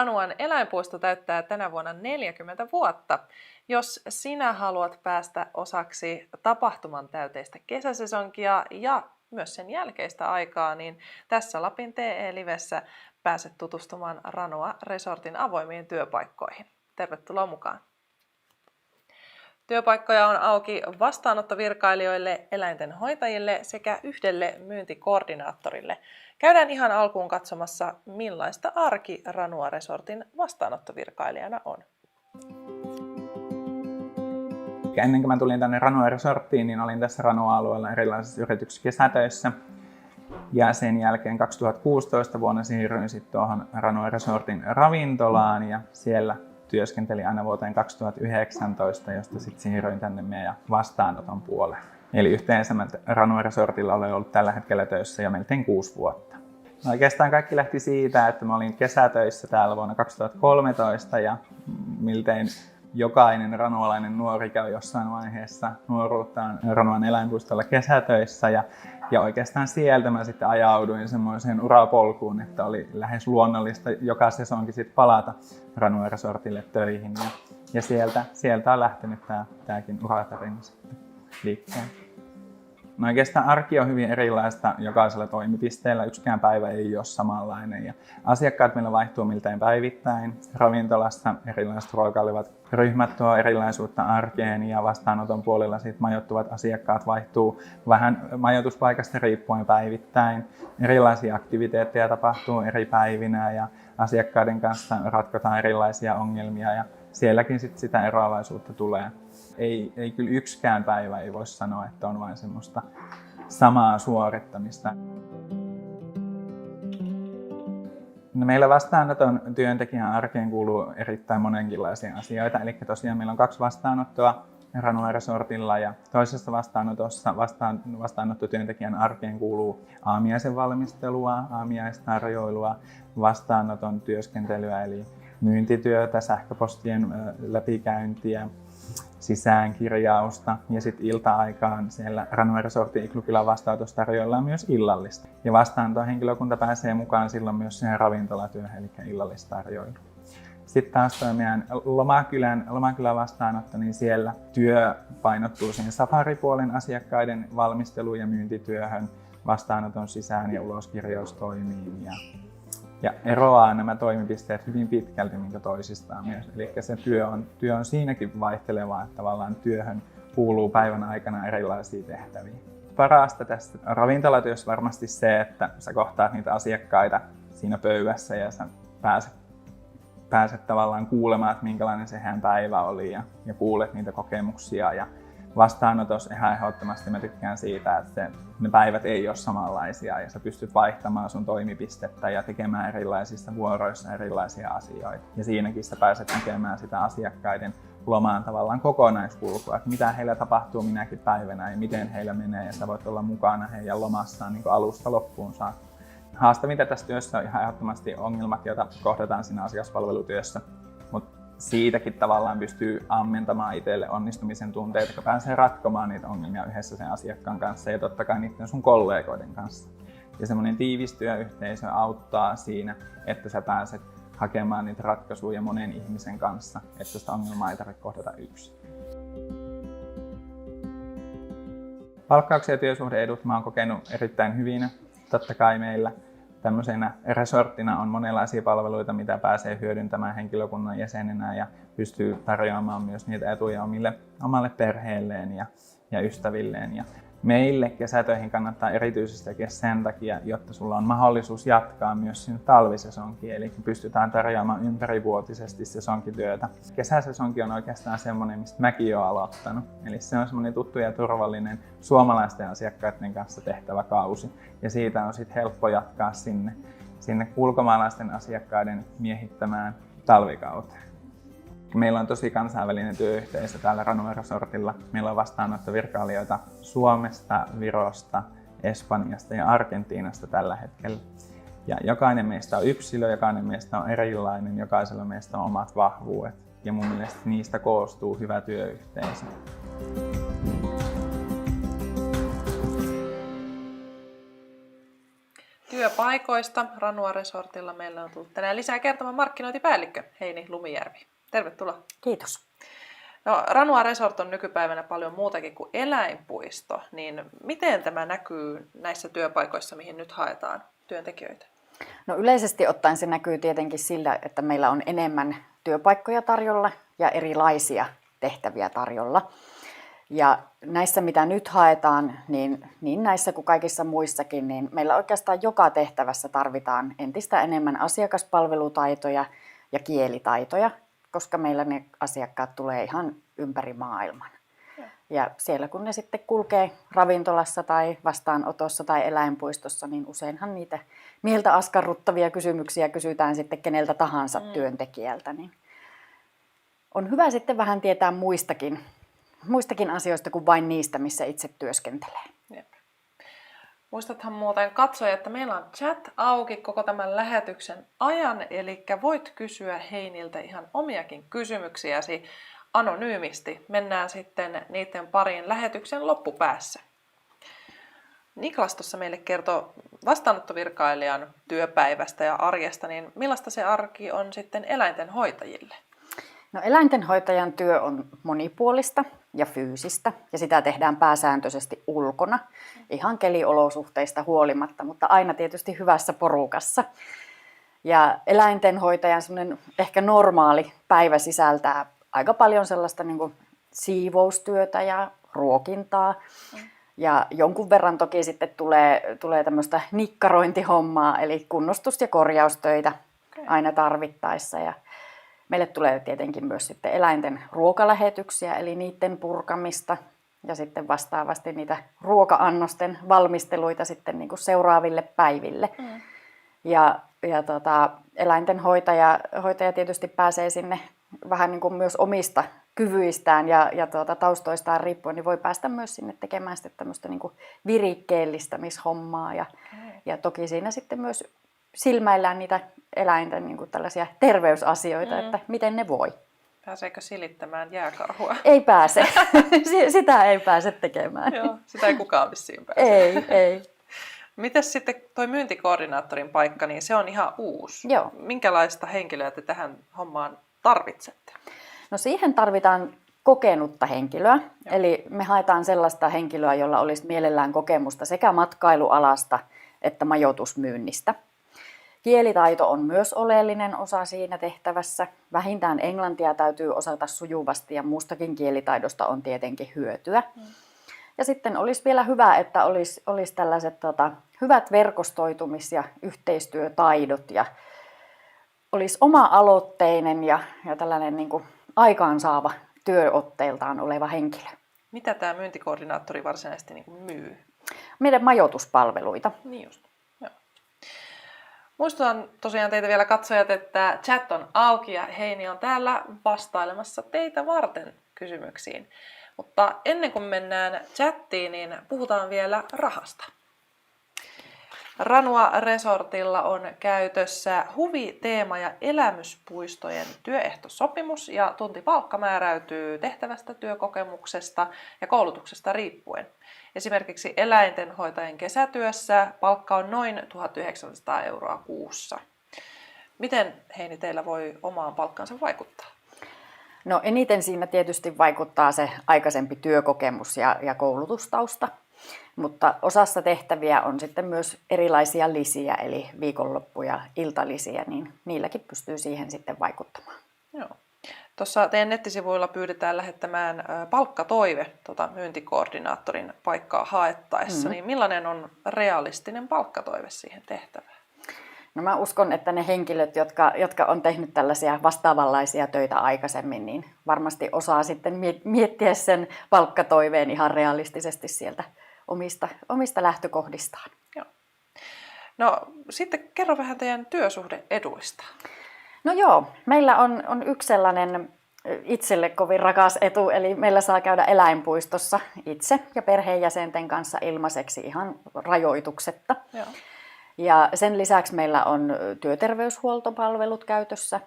Ranuan eläinpuisto täyttää tänä vuonna 40 vuotta. Jos sinä haluat päästä osaksi tapahtuman täyteistä kesäsesonkia ja myös sen jälkeistä aikaa, niin tässä Lapin TE-livessä pääset tutustumaan Ranua Resortin avoimiin työpaikkoihin. Tervetuloa mukaan! Työpaikkoja on auki vastaanottovirkailijoille, eläinten hoitajille sekä yhdelle myyntikoordinaattorille. Käydään ihan alkuun katsomassa, millaista arki Ranua Resortin vastaanottovirkailijana on. Ennen kuin mä tulin tänne Ranua Resorttiin, niin olin tässä Ranua-alueella erilaisissa yrityksissä kesätöissä. Ja sen jälkeen 2016 vuonna siirryin sitten tuohon Ranua Resortin ravintolaan ja siellä työskentelin aina vuoteen 2019, josta sitten siirryin tänne meidän vastaanoton puolelle. Eli yhteensä Ranua Resortilla olen ollut tällä hetkellä töissä jo melkein 6 vuotta. No oikeastaan kaikki lähti siitä, että mä olin kesätöissä täällä vuonna 2013 ja miltein jokainen ranualainen nuori käy jossain vaiheessa nuoruuttaan Ranuan eläinpuistolla kesätöissä ja oikeastaan sieltä mä sitten ajauduin semmoiseen urapolkuun, että oli lähes luonnollista joka sesonkin sitten palata Ranua Resortille töihin ja sieltä on lähtenyt tämäkin uratarina sitten liikkeelle. No oikeastaan arki on hyvin erilaista jokaisella toimipisteellä, yksikään päivä ei ole samanlainen ja asiakkaat meillä vaihtuu miltei päivittäin. Ravintolassa erilaiset ruokailevat ryhmät tuo erilaisuutta arkeen ja vastaanoton puolella sitten majoittuvat asiakkaat vaihtuu vähän majoituspaikasta riippuen päivittäin. Erilaisia aktiviteetteja tapahtuu eri päivinä ja asiakkaiden kanssa ratkotaan erilaisia ongelmia ja sielläkin sitä eroavaisuutta tulee. Ei kyllä yksikään päivä ei voi sanoa, että on vain semmoista samaa suorittamista. No meillä vastaanoton työntekijän arkeen kuuluu erittäin monenkinlaisia asioita. Eli tosiaan meillä on 2 vastaanottoa Ranua Resortilla ja toisessa vastaanotossa vastaanottotyöntekijän arkeen kuuluu aamiaisen valmistelua, aamiaistarjoilua, vastaanoton työskentelyä eli myyntityötä, sähköpostien läpikäyntiä, sisäänkirjausta ja sitten ilta-aikaan siellä Ranua Resortin Iglukilan vastaanotossa tarjoillaan myös illallista. Ja vastaanottohenkilökunta pääsee mukaan silloin myös siihen ravintolatyöhön, eli illallistarjoiluun. Sitten taas tuo meidän Lomakylän vastaanotto, niin siellä työ painottuu siihen safaripuolen asiakkaiden valmisteluun ja myyntityöhön, vastaanoton sisään- ja uloskirjaustoimiin. Ja eroaa nämä toimipisteet hyvin pitkälti toisistaan myös. Eli se työ on siinäkin vaihtelevaa, että tavallaan työhön kuuluu päivän aikana erilaisia tehtäviä. Parasta tässä ravintolatyössä varmasti se, että sä kohtaat niitä asiakkaita siinä pöydässä ja sä pääset tavallaan kuulemaan, että minkälainen se heidän päivä oli ja kuulet niitä kokemuksia. Ja vastaanotossa ihan ehdottomasti mä tykkään siitä, että ne päivät ei ole samanlaisia ja sä pystyt vaihtamaan sun toimipistettä ja tekemään erilaisissa vuoroissa erilaisia asioita. Ja siinäkin sä pääset näkemään sitä asiakkaiden lomaan tavallaan kokonaiskulkua, että mitä heillä tapahtuu minäkin päivänä ja miten heillä menee ja sä voit olla mukana heidän lomassaan niin kuin alusta loppuun saakka. Haastavinta tässä työssä on ihan ehdottomasti ongelmat, joita kohdataan siinä asiakaspalvelutyössä. Siitäkin tavallaan pystyy ammentamaan itselle onnistumisen tunteita, kun pääsee ratkomaan niitä ongelmia yhdessä sen asiakkaan kanssa ja totta kai niiden sun kollegoiden kanssa. Ja semmoinen tiivis työyhteisö auttaa siinä, että sä pääset hakemaan niitä ratkaisuja monen ihmisen kanssa, että sitä ongelmaa ei tarvitse kohdata yksin. Palkkauksia ja työsuhde-edut mä oon kokenut erittäin hyvinä. Totta kai meillä tämmöisenä resorttina on monenlaisia palveluita, mitä pääsee hyödyntämään henkilökunnan jäsenenä ja pystyy tarjoamaan myös niitä etuja omalle perheelleen ja ystävilleen. Ja meille kesätöihin kannattaa erityisesti tekee sen takia, jotta sulla on mahdollisuus jatkaa myös sinne talvisesonkiin, eli pystytään tarjoamaan ympärivuotisesti sesonkityötä. Kesäsesonki on oikeastaan semmoinen, mistä mäkin olen aloittanut. Eli se on semmoinen tuttu ja turvallinen suomalaisten asiakkaiden kanssa tehtävä kausi. Ja siitä on sitten helppo jatkaa sinne ulkomaalaisten asiakkaiden miehittämään talvikauteen. Meillä on tosi kansainvälinen työyhteisö täällä Ranua Resortilla. Meillä on vastaanottovirkailijoita Suomesta, Virosta, Espanjasta ja Argentiinasta tällä hetkellä. Ja jokainen meistä on yksilö, jokainen meistä on erilainen, jokaisella meistä on omat vahvuudet. Ja mun mielestä niistä koostuu hyvä työyhteisö. työpaikoista. Ranua Resortilla meillä on tullut tänään lisää kertomaan markkinointipäällikkö Heini Lumijärvi. Tervetuloa. Kiitos. No, Ranua Resort on nykypäivänä paljon muutakin kuin eläinpuisto, niin miten tämä näkyy näissä työpaikoissa, mihin nyt haetaan työntekijöitä? No yleisesti ottaen se näkyy tietenkin sillä, että meillä on enemmän työpaikkoja tarjolla ja erilaisia tehtäviä tarjolla. Ja näissä, mitä nyt haetaan, niin näissä kuin kaikissa muissakin, niin meillä oikeastaan joka tehtävässä tarvitaan entistä enemmän asiakaspalvelutaitoja ja kielitaitoja, koska meillä ne asiakkaat tulee ihan ympäri maailman. Ja siellä kun ne sitten kulkee ravintolassa tai vastaanotossa tai eläinpuistossa, niin useinhan niitä mieltä askarruttavia kysymyksiä kysytään sitten keneltä tahansa työntekijältä. Niin on hyvä sitten vähän tietää muistakin asioista kuin vain niistä, missä itse työskentelee. Jep. Muistathan muuten katsoja, että meillä on chat auki koko tämän lähetyksen ajan, eli voit kysyä Heiniltä ihan omiakin kysymyksiäsi anonyymisti. Mennään sitten niiden pariin lähetyksen loppupäässä. Niklas tuossa meille kertoi vastaanottovirkailijan työpäivästä ja arjesta, niin millaista se arki on sitten eläintenhoitajille? No, eläintenhoitajan työ on monipuolista ja fyysistä ja sitä tehdään pääsääntöisesti ulkona, ihan keliolosuhteista huolimatta, mutta aina tietysti hyvässä porukassa. Ja eläintenhoitajan semmoinen ehkä normaali päivä sisältää aika paljon sellaista niin kuin siivoustyötä ja ruokintaa. Ja jonkun verran toki sitten tulee tämmöistä nikkarointihommaa, eli kunnostus- ja korjaustöitä aina tarvittaessa. Ja meille tulee tietenkin myös sitten eläinten ruokalähetyksiä, eli niiden purkamista ja sitten vastaavasti niitä ruoka-annosten valmisteluita sitten niin kuin seuraaville päiville. Ja eläintenhoitaja tietysti pääsee sinne vähän niin kuin myös omista kyvyistään ja taustoistaan riippuen, niin voi päästä myös sinne tekemään sitten tämmöistä niin kuin virikkeellistämishommaa. Ja toki siinä sitten myös silmäillään niitä eläinten niin kuin tällaisia terveysasioita, että miten ne voi. Pääseekö silittämään jääkarhua? Ei pääse. Sitä ei pääse tekemään. Joo, sitä ei kukaan vissiin pääse. Ei. Mites sitten toi myyntikoordinaattorin paikka, niin se on ihan uusi. Joo. Minkälaista henkilöä te tähän hommaan tarvitsette? No siihen tarvitaan kokenutta henkilöä. Eli me haetaan sellaista henkilöä, jolla olisi mielellään kokemusta sekä matkailualasta että majoitusmyynnistä. Kielitaito on myös oleellinen osa siinä tehtävässä. Vähintään englantia täytyy osata sujuvasti ja muustakin kielitaidosta on tietenkin hyötyä. Ja sitten olisi vielä hyvä, että olisi tällaiset hyvät verkostoitumis- ja yhteistyötaidot ja olisi oma-aloitteinen ja tällainen niin kuin aikaansaava työotteeltaan oleva henkilö. Mitä tämä myyntikoordinaattori varsinaisesti niin kuin myy? Meidän majoituspalveluita. Niin just. Joo. Muistutan tosiaan teitä vielä katsojat, että chat on auki ja Heini on täällä vastailemassa teitä varten kysymyksiin. Mutta ennen kuin mennään chattiin, niin puhutaan vielä rahasta. Ranua Resortilla on käytössä huvi-, teema- ja elämyspuistojen työehtosopimus ja tuntipalkka määräytyy tehtävästä, työkokemuksesta ja koulutuksesta riippuen. Esimerkiksi eläintenhoitajan kesätyössä palkka on noin 1 900 € kuussa. Miten Heini teillä voi omaan palkkaansa vaikuttaa? No eniten siinä tietysti vaikuttaa se aikaisempi työkokemus ja koulutustausta. Mutta osassa tehtäviä on sitten myös erilaisia lisiä, eli viikonloppu- ja iltalisiä, niin niilläkin pystyy siihen sitten vaikuttamaan. Joo. Tuossa teidän nettisivuilla pyydetään lähettämään palkkatoive myyntikoordinaattorin paikkaa haettaessa. Niin millainen on realistinen palkkatoive siihen tehtävään? No mä uskon, että ne henkilöt, jotka on tehnyt tällaisia vastaavanlaisia töitä aikaisemmin, niin varmasti osaa sitten miettiä sen palkkatoiveen ihan realistisesti sieltä omista lähtökohdistaan. Joo. No sitten kerro vähän teidän työsuhde-eduista. No joo, meillä on yksi sellainen itselle kovin rakas etu, eli meillä saa käydä eläinpuistossa itse ja perheenjäsenten kanssa ilmaiseksi ihan rajoituksetta. Joo. Ja sen lisäksi meillä on työterveyshuoltopalvelut käytössä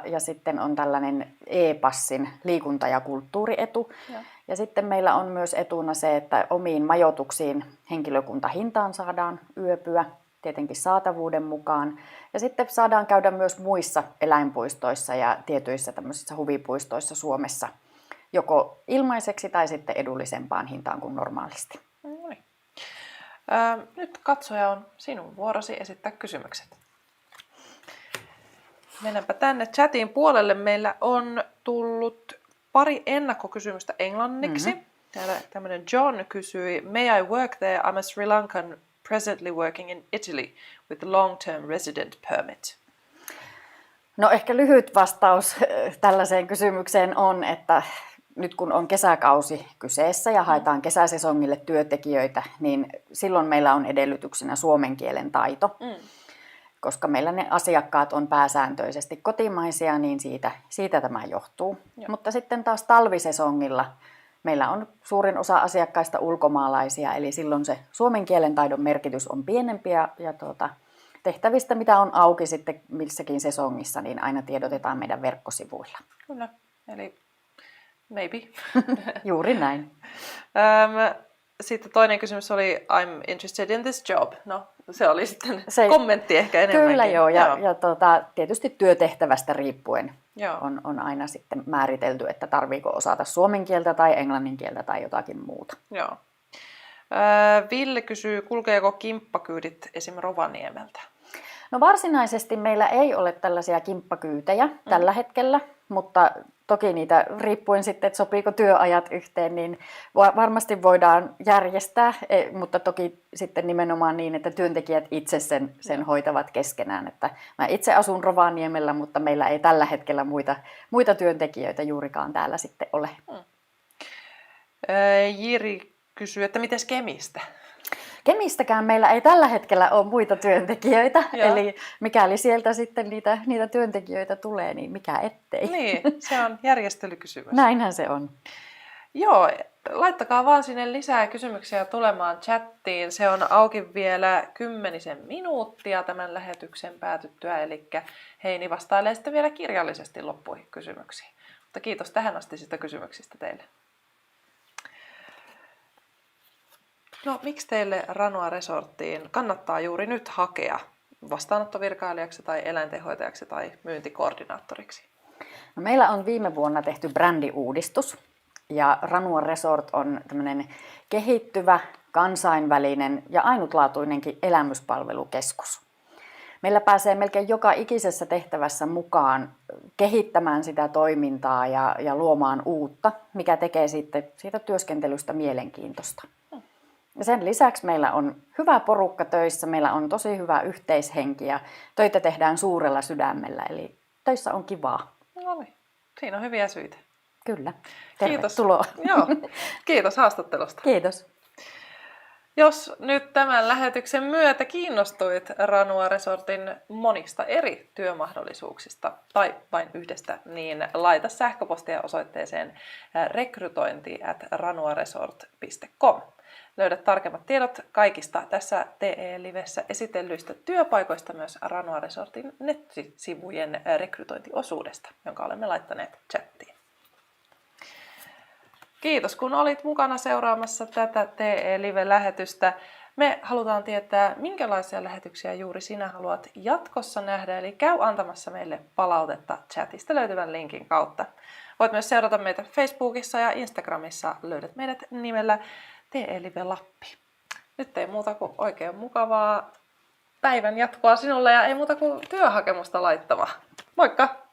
ja sitten on tällainen e-passin liikunta- ja kulttuurietu. Ja sitten meillä on myös etuna se, että omiin majoituksiin henkilökuntahintaan saadaan yöpyä tietenkin saatavuuden mukaan. Ja sitten saadaan käydä myös muissa eläinpuistoissa ja tietyissä tämmöisissä huvipuistoissa Suomessa, joko ilmaiseksi tai sitten edullisempaan hintaan kuin normaalisti. No niin. Nyt katsoja on sinun vuorosi esittää kysymykset. Mennäänpä tänne chatin puolelle. Meillä on tullut pari ennakkokysymystä englanniksi. Täällä tämmöinen John kysyi, May I work there? I'm a Sri Lankan presently working in Italy with long-term resident permit. No ehkä lyhyt vastaus tällaiseen kysymykseen on, että nyt kun on kesäkausi kyseessä ja haetaan kesäsesongille työntekijöitä, niin silloin meillä on edellytyksenä suomen kielen taito. Koska meillä ne asiakkaat on pääsääntöisesti kotimaisia, niin siitä tämä johtuu. Mutta sitten taas talvisesongilla meillä on suurin osa asiakkaista ulkomaalaisia, eli silloin se suomen kielen taidon merkitys on pienempi ja tehtävistä, mitä on auki sitten missäkin sesongissa, niin aina tiedotetaan meidän verkkosivuilla. Kyllä, eli maybe. Juuri näin. Sitten toinen kysymys oli, I'm interested in this job. No, se oli sitten kommentti ehkä enemmänkin. Kyllä joo, ja tietysti työtehtävästä riippuen on aina sitten määritelty, että tarviiko osata suomen kieltä tai englannin kieltä tai jotakin muuta. Joo. Ville kysyy, kulkeeko kimppakyydit esim. Rovaniemeltä? No varsinaisesti meillä ei ole tällaisia kimppakyytejä tällä hetkellä, mutta toki niitä riippuen sitten, että sopiiko työajat yhteen, niin varmasti voidaan järjestää, mutta toki sitten nimenomaan niin, että työntekijät itse sen hoitavat keskenään. Että mä itse asun Rovaniemellä, mutta meillä ei tällä hetkellä muita työntekijöitä juurikaan täällä sitten ole. Jiri kysyy, että mites Kemistä? Kemistäkään meillä ei tällä hetkellä ole muita työntekijöitä, eli mikäli sieltä sitten niitä työntekijöitä tulee, niin mikä ettei. Niin, se on järjestelykysymys. Näinhän se on. Joo, laittakaa vaan sinne lisää kysymyksiä tulemaan chattiin. Se on auki vielä 10 minuuttia tämän lähetyksen päätyttyä, eli Heini vastailee sitten vielä kirjallisesti loppuihin kysymyksiin. Mutta kiitos tähän astisista kysymyksistä teille. No, miksi teille Ranua Resorttiin kannattaa juuri nyt hakea vastaanottovirkailijaksi tai eläintenhoitajaksi tai myyntikoordinaattoriksi? No, meillä on viime vuonna tehty brändiuudistus ja Ranua Resort on tämmöinen kehittyvä, kansainvälinen ja ainutlaatuinenkin elämyspalvelukeskus. Meillä pääsee melkein joka ikisessä tehtävässä mukaan kehittämään sitä toimintaa ja luomaan uutta, mikä tekee sitten siitä työskentelystä mielenkiintoista. Ja sen lisäksi meillä on hyvä porukka töissä, meillä on tosi hyvä yhteishenki ja töitä tehdään suurella sydämellä, eli töissä on kivaa. No niin, siinä on hyviä syitä. Kyllä, tervetuloa. Joo, kiitos haastattelusta. Kiitos. Jos nyt tämän lähetyksen myötä kiinnostuit Ranua Resortin monista eri työmahdollisuuksista tai vain yhdestä, niin laita sähköpostia osoitteeseen rekrytointi@ranuaresort.com. Löydät tarkemmat tiedot kaikista tässä TE-livessä esitellyistä työpaikoista myös Ranua Resortin nettisivujen rekrytointiosuudesta, jonka olemme laittaneet chattiin. Kiitos kun olit mukana seuraamassa tätä TE-live-lähetystä. Me halutaan tietää, minkälaisia lähetyksiä juuri sinä haluat jatkossa nähdä, eli käy antamassa meille palautetta chatista löytyvän linkin kautta. Voit myös seurata meitä Facebookissa ja Instagramissa, löydät meidät nimellä TE-live Lappi. Nyt ei muuta kuin oikein mukavaa päivän jatkoa sinulle ja ei muuta kuin työhakemusta laittamaan. Moikka!